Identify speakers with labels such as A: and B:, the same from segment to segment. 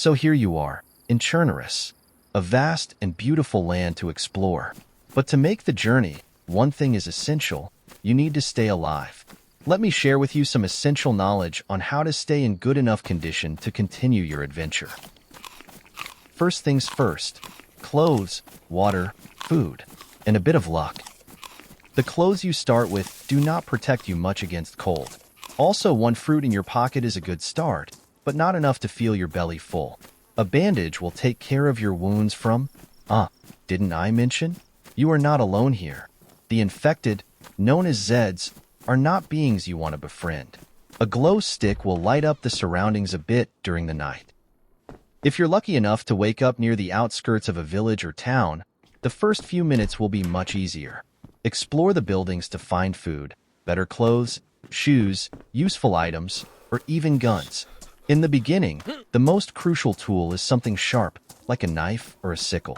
A: So here you are, in Chernobyl, a vast and beautiful land to explore. But to make the journey, one thing is essential: you need to stay alive. Let me share with you some essential knowledge on how to stay in good enough condition to continue your adventure. First things first: clothes, water, food, and a bit of luck. The clothes you start with do not protect you much against cold. Also, one fruit in your pocket is a good start, but not enough to feel your belly full. A bandage will take care of your wounds from... didn't I mention? You are not alone here. The infected, known as Zeds, are not beings you want to befriend. A glow stick will light up the surroundings a bit during the night. If you're lucky enough to wake up near the outskirts of a village or town, the first few minutes will be much easier. Explore the buildings to find food, better clothes, shoes, useful items, or even guns. In the beginning, the most crucial tool is something sharp, like a knife or a sickle.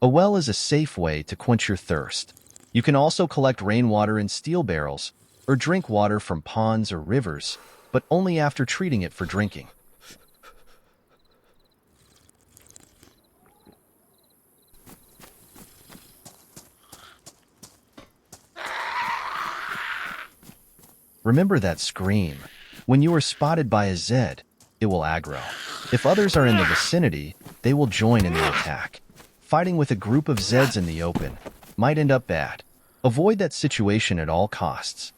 A: A well is a safe way to quench your thirst. You can also collect rainwater in steel barrels, or drink water from ponds or rivers, but only after treating it for drinking. Remember that scream. When you are spotted by a Zed, it will aggro. If others are in the vicinity, they will join in the attack. Fighting with a group of Zeds in the open might end up bad. Avoid that situation at all costs.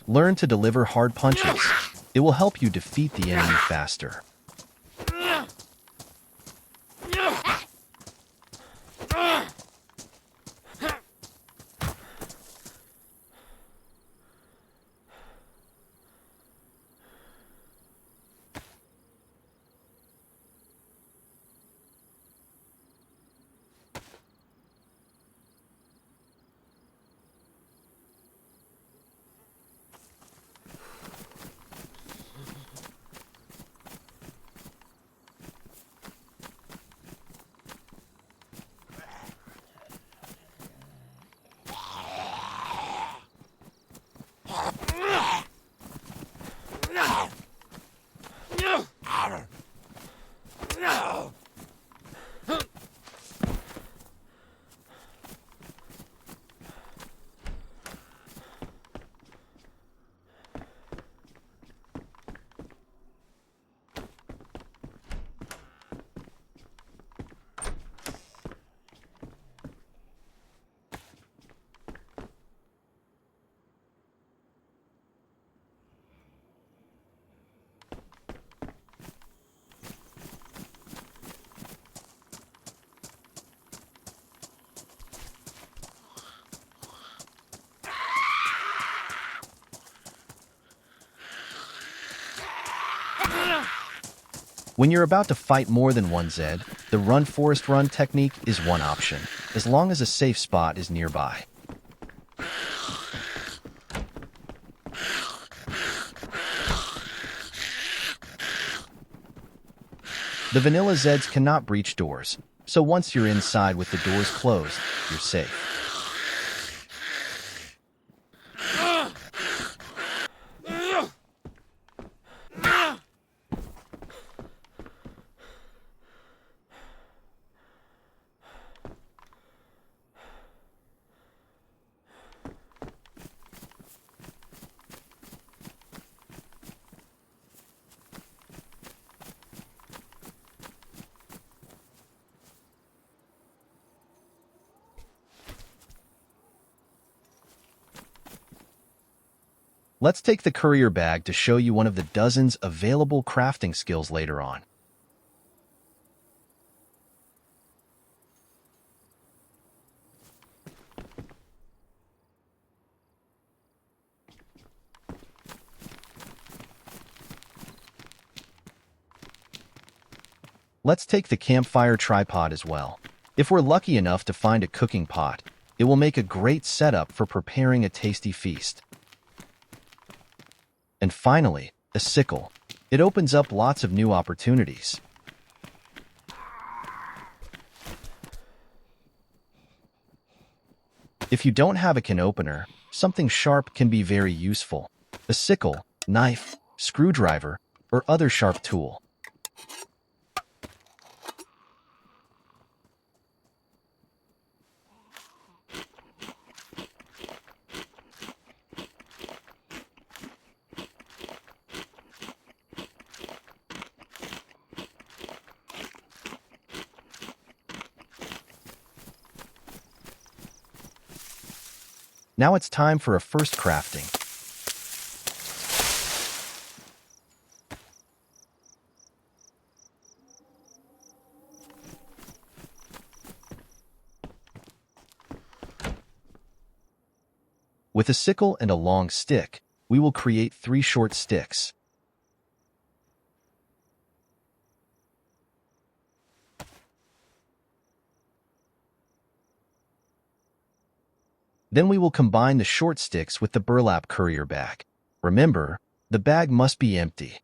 A: Learn to deliver hard punches. It will help you defeat the enemy faster. When you're about to fight more than one Zed, The run forest run technique is one option, as long as a safe spot is nearby. The vanilla Zeds cannot breach doors, so once you're inside with the doors closed, you're safe. Let's take the courier bag to show you one of the dozens available crafting skills later on. Let's take the campfire tripod as well. If we're lucky enough to find a cooking pot, it will make a great setup for preparing a tasty feast. And finally, a sickle. It opens up lots of new opportunities. If you don't have a can opener, something sharp can be very useful. A sickle, knife, screwdriver, or other sharp tool. Now it's time for a first crafting. With a sickle and a long stick, we will create 3 short sticks. Then we will combine the short sticks with the burlap courier bag. Remember, the bag must be empty.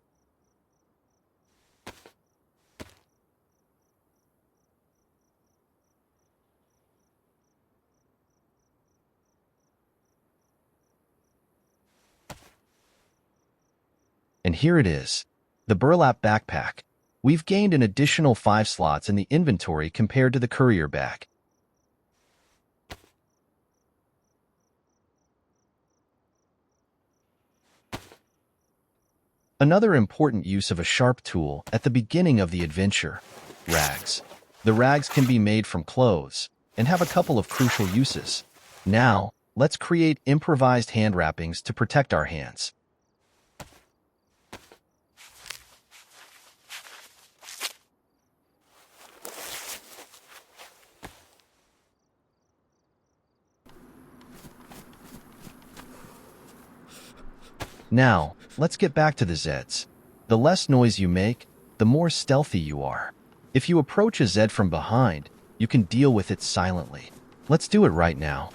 A: And here it is, the burlap backpack. We've gained an additional 5 slots in the inventory compared to the courier bag. Another important use of a sharp tool at the beginning of the adventure, rags. The rags can be made from clothes and have a couple of crucial uses. Now, let's create improvised hand wrappings to protect our hands. Now, let's get back to the Zeds. The less noise you make, the more stealthy you are. If you approach a Zed from behind, you can deal with it silently. Let's do it right now.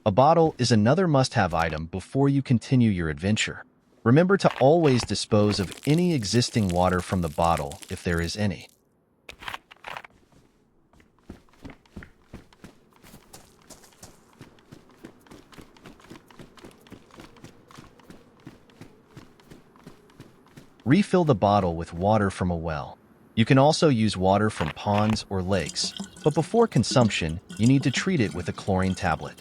A: A bottle is another must-have item before you continue your adventure. Remember to always dispose of any existing water from the bottle if there is any. Refill the bottle with water from a well. You can also use water from ponds or lakes, but before consumption, you need to treat it with a chlorine tablet.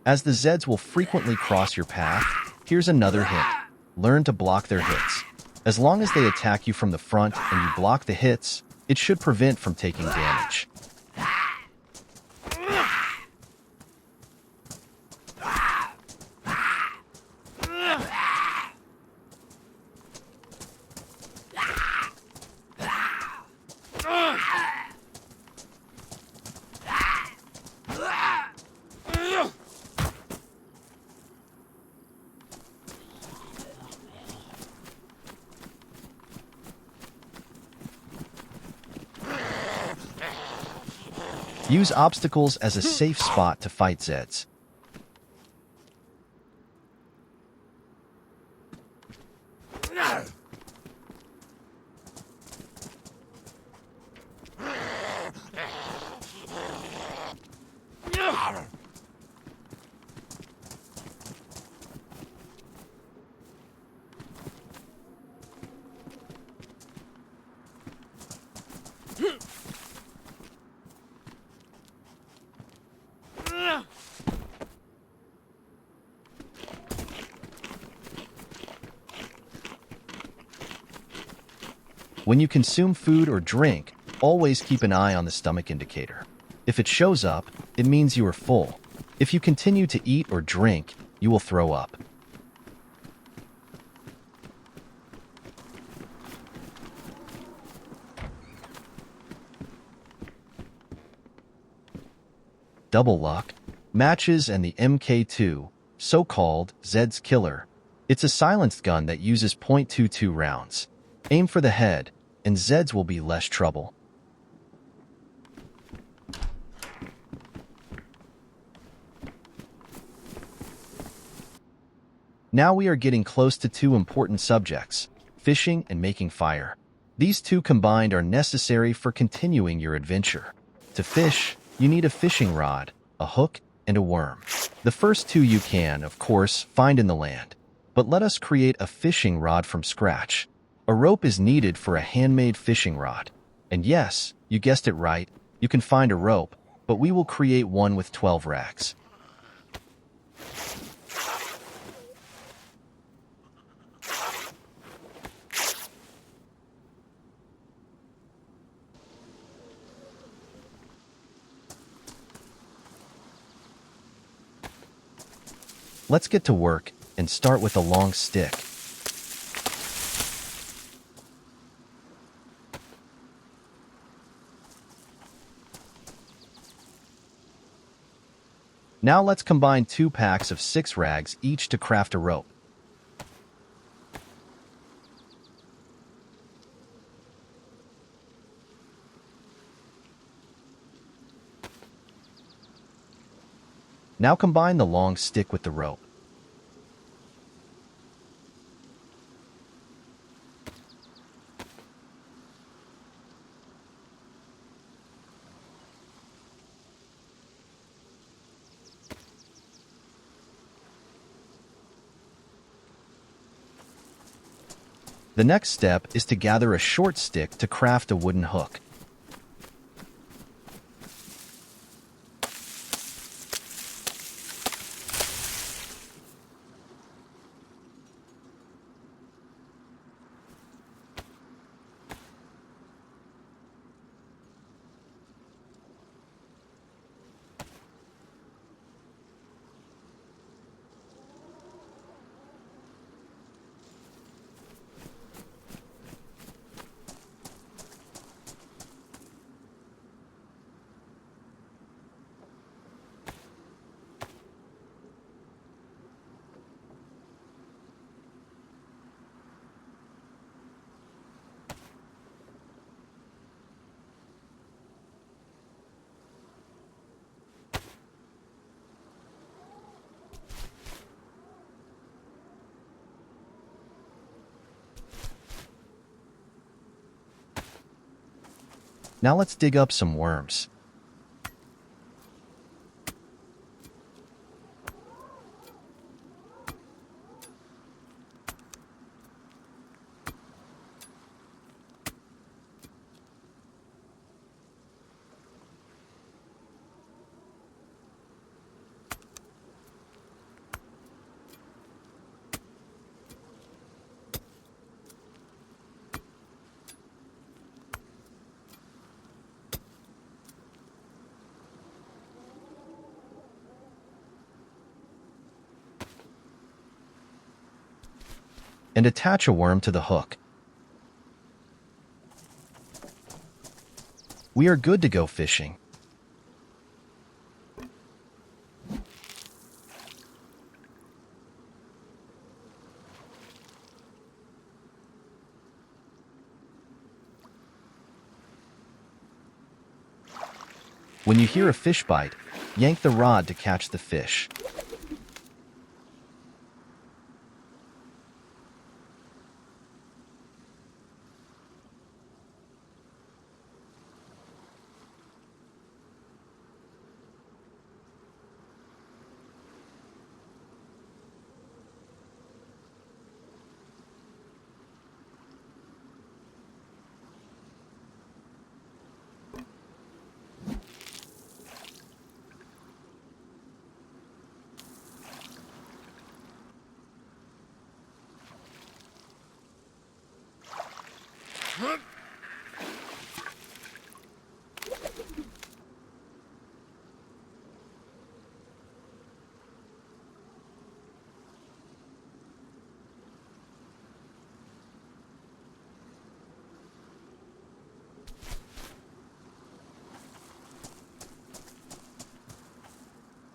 A: As the Zeds will frequently cross your path, here's another hint. Learn to block their hits. As long as they attack you from the front and you block the hits, it should prevent from taking damage. Use obstacles as a safe spot to fight Zeds. When you consume food or drink, always keep an eye on the stomach indicator. If it shows up, it means you are full. If you continue to eat or drink, you will throw up. Double luck, matches, and the MK2, so-called Zed's Killer. It's a silenced gun that uses .22 rounds. Aim for the head, and Zeds will be less trouble. Now we are getting close to two important subjects, fishing and making fire. These two combined are necessary for continuing your adventure. To fish, you need a fishing rod, a hook, and a worm. The first two you can, of course, find in the land. But let us create a fishing rod from scratch. A rope is needed for a handmade fishing rod. And yes, you guessed it right, you can find a rope, but we will create one with 12 rags. Let's get to work and start with a long stick. Now let's combine 2 packs of 6 rags each to craft a rope. Now combine the long stick with the rope. The next step is to gather a short stick to craft a wooden hook. Now let's dig up some worms. And attach a worm to the hook. We are good to go fishing. When you hear a fish bite, yank the rod to catch the fish.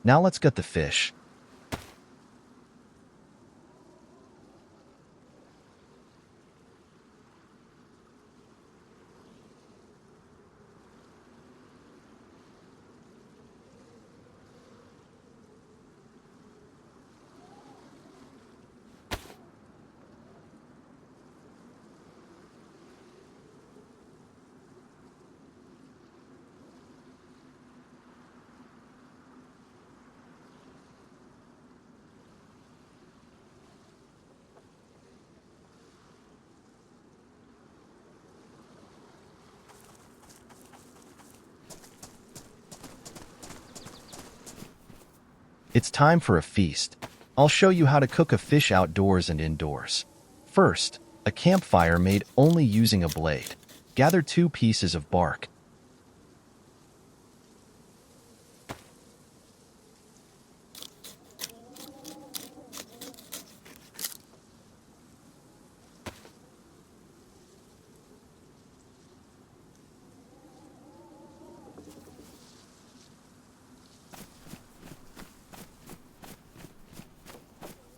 A: Now let's gut the fish. It's time for a feast. I'll show you how to cook a fish outdoors and indoors. First, a campfire made only using a blade. Gather 2 pieces of bark.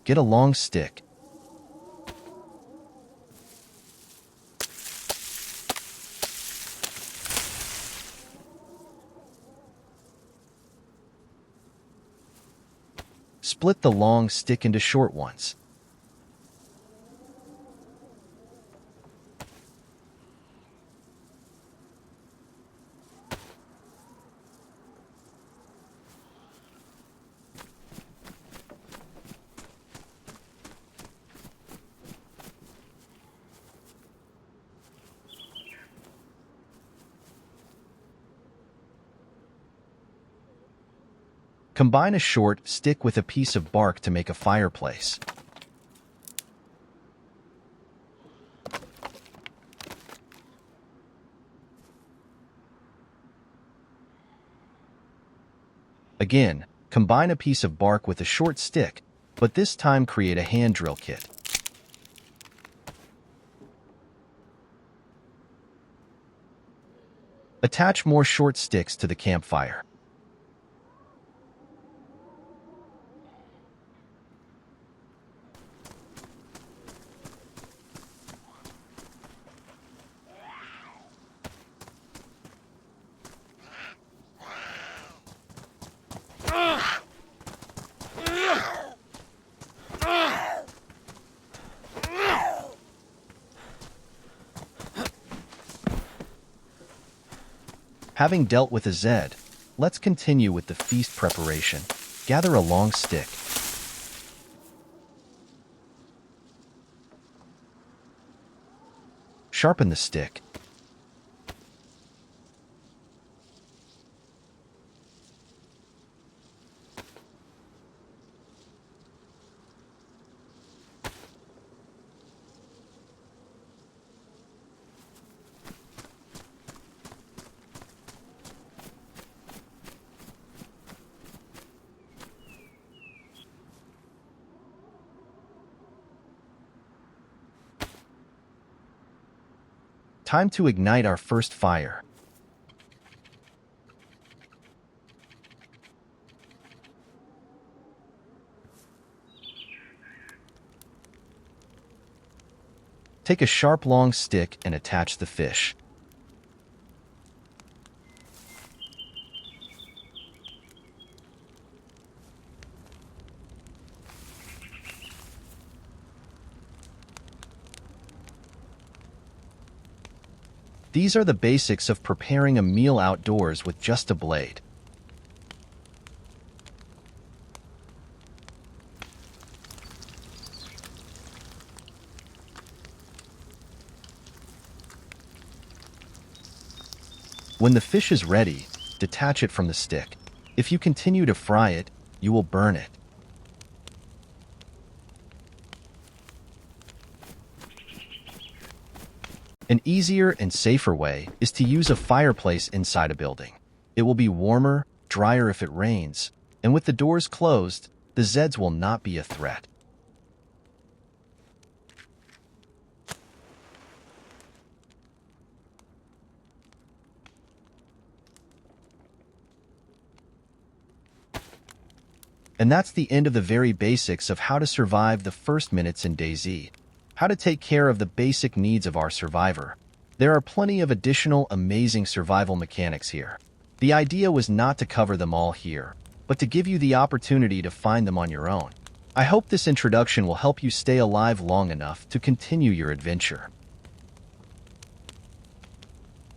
A: Get a long stick. Split the long stick into short ones. Combine a short stick with a piece of bark to make a fireplace. Again, combine a piece of bark with a short stick, but this time create a hand drill kit. Attach more short sticks to the campfire. Having dealt with a Z, let's continue with the feast preparation. Gather a long stick. Sharpen the stick. Time to ignite our first fire. Take a sharp long stick and attach the fish. These are the basics of preparing a meal outdoors with just a blade. When the fish is ready, detach it from the stick. If you continue to fry it, you will burn it. An easier and safer way is to use a fireplace inside a building. It will be warmer, drier if it rains, and with the doors closed, the Zeds will not be a threat. And that's the end of the very basics of how to survive the first minutes in DayZ. How to take care of the basic needs of our survivor. There are plenty of additional amazing survival mechanics here. The idea was not to cover them all here, but to give you the opportunity to find them on your own. I hope this introduction will help you stay alive long enough to continue your adventure.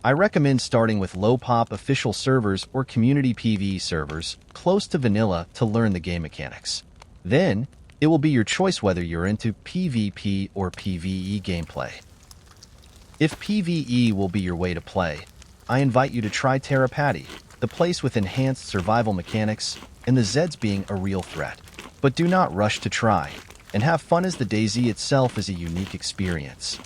A: I recommend starting with low-pop official servers or community PvE servers close to vanilla to learn the game mechanics. Then, it will be your choice whether you're into PvP or PvE gameplay. If PvE will be your way to play, I invite you to try Tarapaty, the place with enhanced survival mechanics and the Zeds being a real threat. But do not rush to try, and have fun as the DayZ itself is a unique experience.